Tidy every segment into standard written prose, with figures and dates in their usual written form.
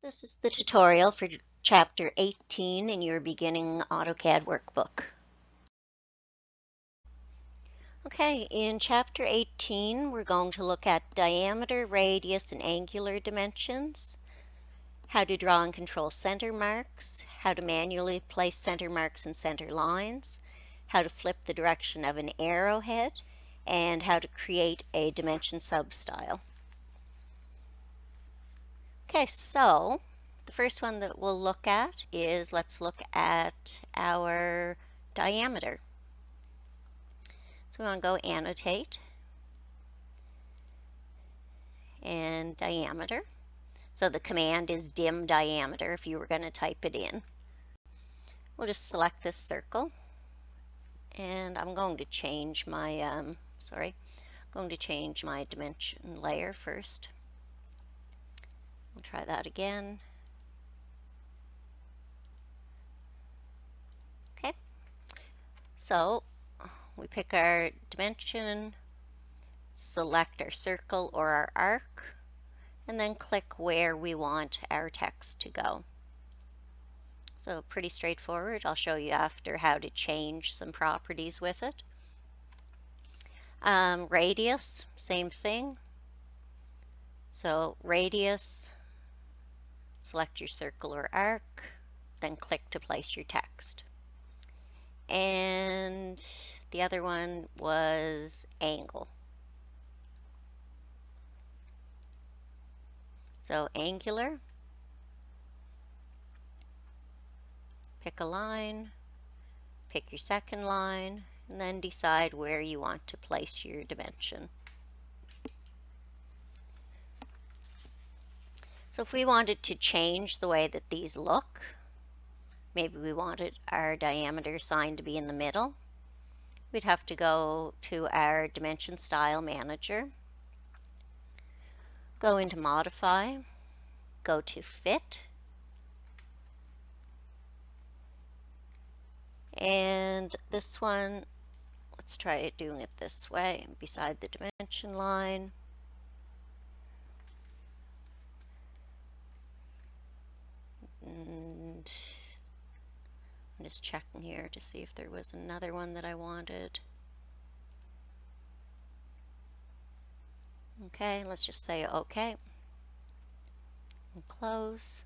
This is the tutorial for Chapter 18 in your beginning AutoCAD workbook. Okay, in Chapter 18 we're going to look at diameter, radius, and angular dimensions, how to draw and control center marks, how to manually place center marks and center lines, how to flip the direction of an arrowhead, and how to create a dimension substyle. Okay, so the first one that we'll look at is, let's look at our diameter. So we want to go annotate and diameter. So the command is dim diameter if you were going to type it in. We'll just select this circle and I'm going to change my, dimension layer first. We'll try that again. Okay, so we pick our dimension, select our circle or our arc, and then click where we want our text to go. So pretty straightforward. I'll show you after how to change some properties with it. Radius, same thing. So radius, select your circle or arc, then click to place your text. And the other one was angle. So angular, pick a line, pick your second line, and then decide where you want to place your dimension. So if we wanted to change the way that these look, maybe we wanted our diameter sign to be in the middle, we'd have to go to our Dimension Style Manager, go into Modify, go to Fit, and this one, let's try doing it this way, beside the dimension line. And I'm just checking here to see if there was another one that I wanted. Okay, let's just say OK. And close.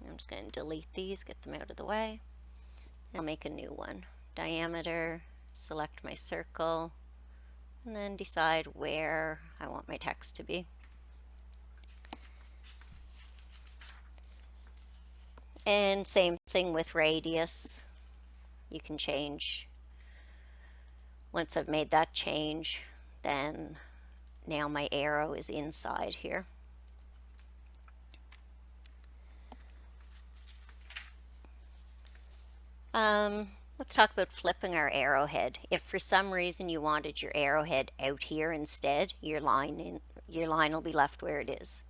I'm just going to delete these, get them out of the way. And I'll make a new one. Diameter, select my circle, and then decide where I want my text to be. And same thing with radius. You can change. Once I've made that change, then now my arrow is inside here. Let's talk about flipping our arrowhead. If for some reason you wanted your arrowhead out here instead, your line will be left where it is.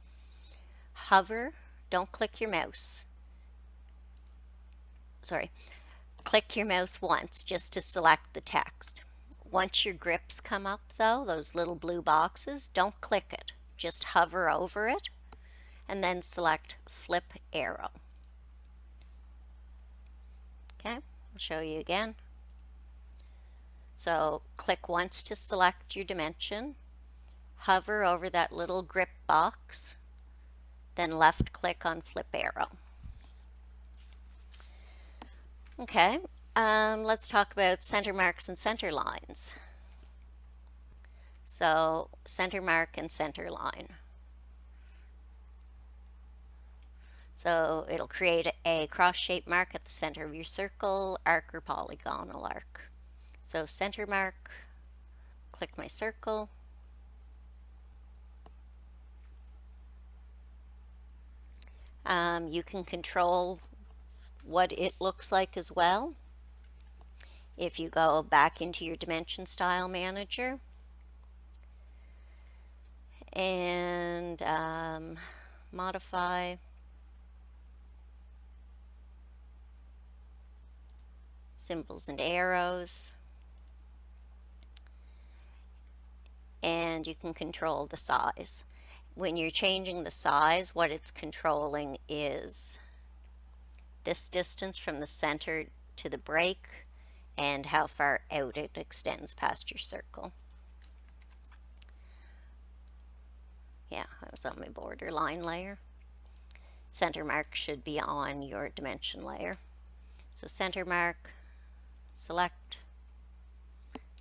Hover, don't click your mouse. Click your mouse once just to select the text. Once your grips come up though, those little blue boxes, don't click it. Just hover over it and then select Flip Arrow. Okay, I'll show you again. So click once to select your dimension, hover over that little grip box, then left click on Flip Arrow. Okay, let's talk about center marks and center lines. So center mark and center line. So it'll create a cross-shaped mark at the center of your circle, arc, or polygonal arc. So center mark, click my circle. You can control what it looks like as well. If you go back into your Dimension Style Manager and modify, symbols and arrows, and you can control the size. when you're changing the size, what it's controlling is this distance from the center to the break and how far out it extends past your circle. Yeah, I was on my borderline layer. Center mark should be on your dimension layer. So center mark, select,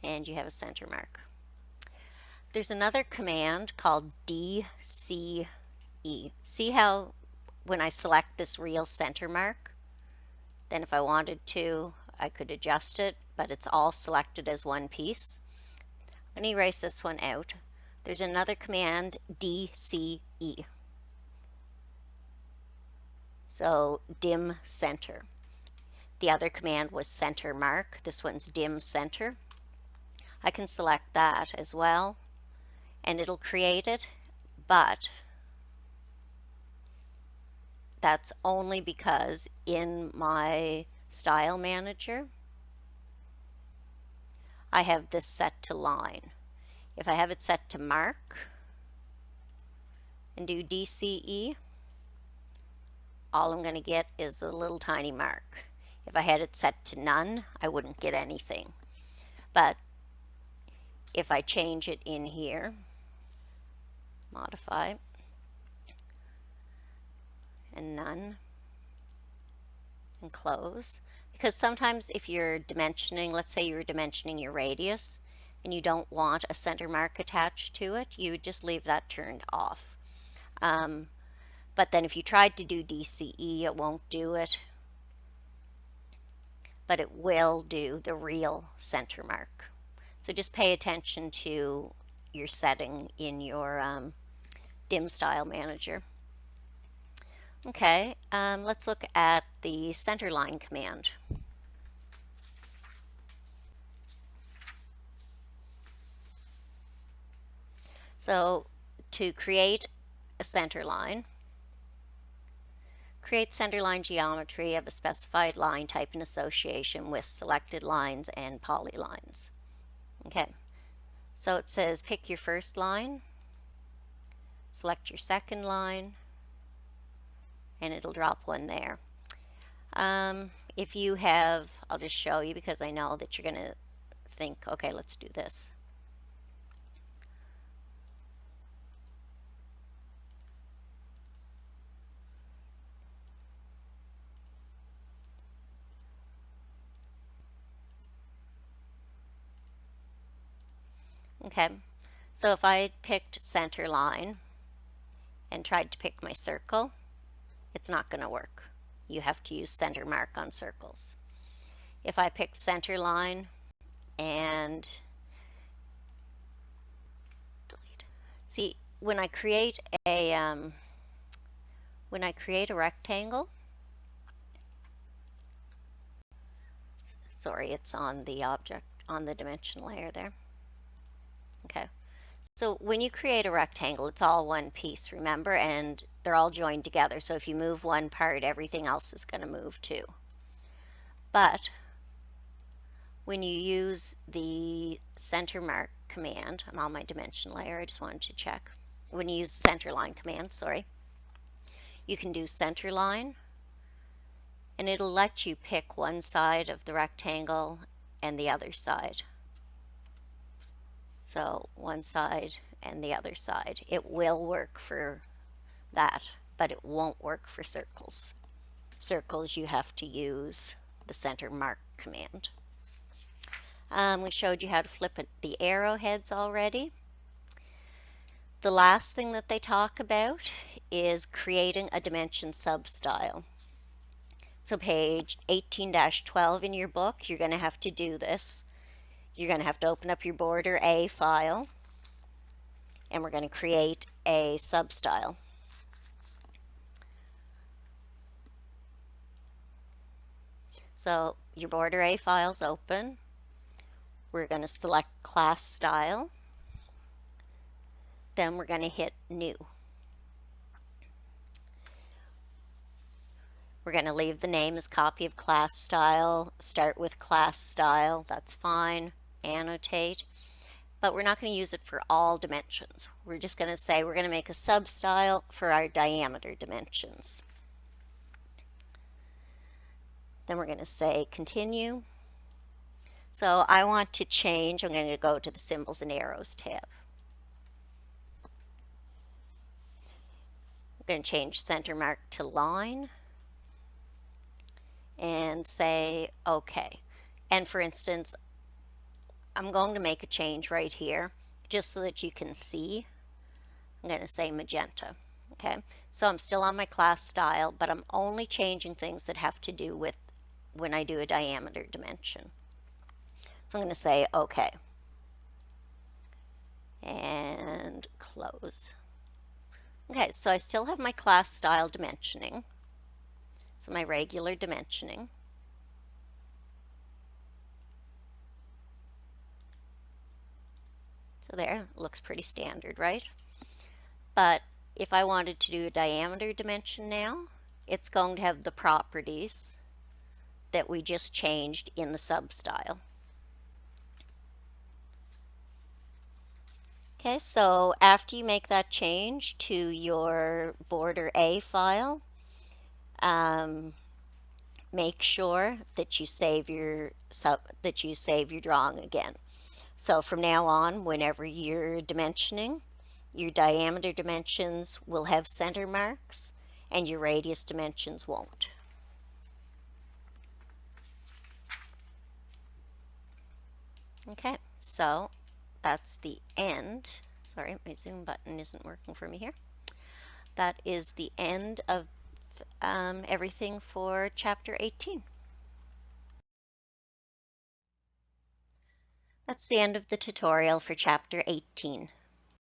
and you have a center mark. There's another command called DCE. See how when I select this real center mark, then if I wanted to, I could adjust it, but it's all selected as one piece. I'm going to erase this one out. There's another command, DCE. So dim center. The other command was center mark. This one's dim center. I can select that as well, and it'll create it, but that's only because in my style manager, I have this set to line. If I have it set to mark and do DCE, all I'm going to get is the little tiny mark. If I had it set to none, I wouldn't get anything. But if I change it in here, modify, and none, and close, because sometimes if you're dimensioning, let's say you're dimensioning your radius, and you don't want a center mark attached to it, you would just leave that turned off. But then if you tried to do DCE, it won't do it, but it will do the real center mark. So just pay attention to your setting in your dim style manager. Okay, let's look at the center line command. So to create a center line, create center line geometry of a specified line type in association with selected lines and polylines. Okay, so it says pick your first line, select your second line, and it'll drop one there. If you have, I'll just show you because I know that you're going to think, okay, let's do this. Okay, so if I picked center line and tried to pick my circle, it's not going to work. You have to use center mark on circles. If I picked center line and delete. See, when I create a rectangle, sorry, it's on the object, on the dimension layer there. Okay, so when you create a rectangle, it's all one piece, remember, and they're all joined together. So if you move one part, everything else is going to move too. But when you use the center mark command, I'm on my dimension layer, I just wanted to check. When you use the center line command, sorry, you can do center line, and it'll let you pick one side of the rectangle and the other side. So one side and the other side. It will work for that, but it won't work for circles. Circles, you have to use the center mark command. We showed you how to flip the arrowheads already. The last thing that they talk about is creating a dimension substyle. So page 18-12 in your book, you're going to have to do this. You're going to have to open up your border A file, and we're going to create a substyle. So your border A file's open. We're going to select class style. Then we're going to hit new. We're going to leave the name as copy of class style, start with class style, that's fine, annotate. but we're not going to use it for all dimensions. We're just going to say we're going to make a substyle for our diameter dimensions. Then we're going to say continue. So I want to change, I'm going to go to the symbols and arrows tab. I'm going to change center mark to line and say OK. And for instance, I'm going to make a change right here just so that you can see. I'm going to say magenta. Okay, so I'm still on my class style, but I'm only changing things that have to do with when I do a diameter dimension. So I'm going to say OK and close. Okay, so I still have my class style dimensioning, so my regular dimensioning. So there, it looks pretty standard, right? But if I wanted to do a diameter dimension now, it's going to have the properties that we just changed in the substyle. Okay, so after you make that change to your border A file, make sure that you save your drawing again. So from now on, whenever you're dimensioning, your diameter dimensions will have center marks and your radius dimensions won't. Okay, so that's the end. Sorry, my zoom button isn't working for me here. That is the end of everything for chapter 18. That's the end of the tutorial for chapter 18.